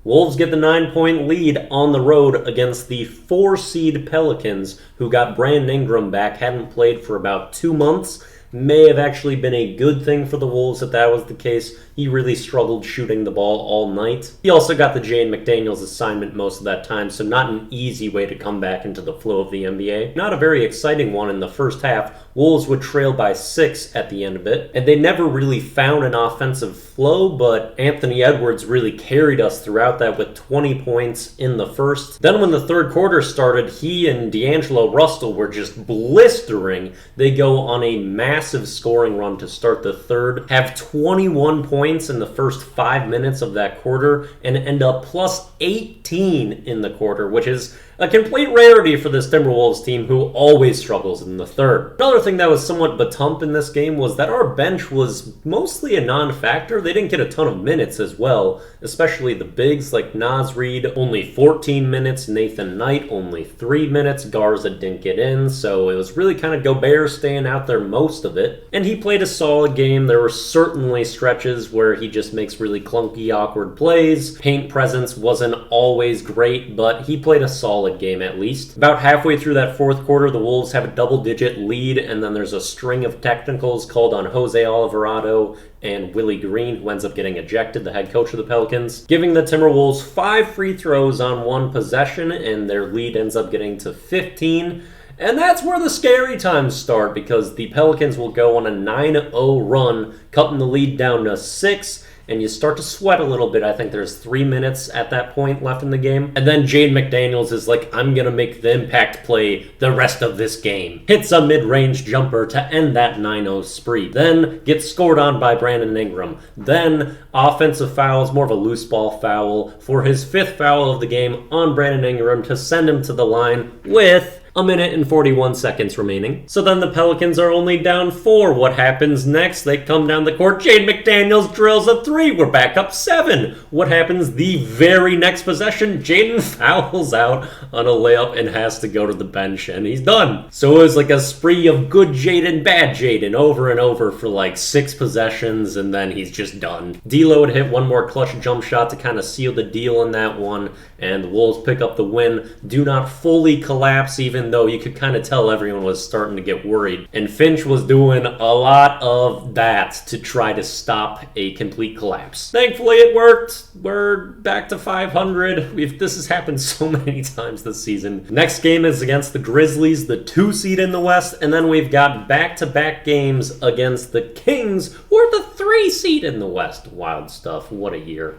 Wolves get the 9-point lead on the road against the 4-seed Pelicans, who got Brandon Ingram back, hadn't played for about 2 months. May have actually been a good thing for the Wolves if that was the case. He really struggled shooting the ball all night. He also got the Jaden McDaniels assignment most of that time, so not an easy way to come back into the flow of the NBA. Not a very exciting one in the first half. Wolves would trail by 6 at the end of it, and they never really found an offensive flow, but Anthony Edwards really carried us throughout that with 20 points in the first. Then when the third quarter started, he and D'Angelo Russell were just blistering. They go on a massive scoring run to start the third, have 21 points in the first 5 minutes of that quarter, and end up plus 18 in the quarter, which is a complete rarity for this Timberwolves team, who always struggles in the third. Another thing that was somewhat batump in this game was that our bench was mostly a non-factor. They didn't get a ton of minutes as well, especially the bigs like Naz Reid, only 14 minutes, Nathan Knight, only 3 minutes, Garza didn't get in, so it was really kind of Gobert staying out there most of it. And he played a solid game. There were certainly stretches where he just makes really clunky, awkward plays. Paint presence wasn't always great, but he played a solid game at least. About halfway through that fourth quarter, the Wolves have a double-digit lead, and then there's a string of technicals called on Jose Alvarado and Willie Green, who ends up getting ejected, the head coach of the Pelicans, giving the Timberwolves 5 free throws on 1 possession, and their lead ends up getting to 15. And that's where the scary times start, because the Pelicans will go on a 9-0 run, cutting the lead down to 6, and you start to sweat a little bit. I think there's 3 minutes at that point left in the game. And then Jaden McDaniels is like, I'm going to make the impact play the rest of this game. Hits a mid-range jumper to end that 9-0 spree. Then gets scored on by Brandon Ingram. Then offensive fouls, more of a loose ball foul, for his 5th foul of the game on Brandon Ingram to send him to the line with 1 minute and 41 seconds remaining. So then the Pelicans are only down 4. What happens next? They come down the court. Jaden McDaniels drills a 3. We're back up 7. What happens the very next possession? Jaden fouls out on a layup and has to go to the bench, and he's done. So it was like a spree of good Jaden, bad Jaden over and over for like 6 possessions, and then he's just done. D'Lo would hit one more clutch jump shot to kind of seal the deal in that one, and the Wolves pick up the win. Do not fully collapse, even though you could kind of tell everyone was starting to get worried. And Finch was doing a lot of that to try to stop a complete collapse. Thankfully it worked. We're back to 500. This has happened so many times this season. Next game is against the Grizzlies, the 2 seed in the West, and then we've got back-to-back games against the Kings, who are the 3 seed in the West. Wild stuff. What a year.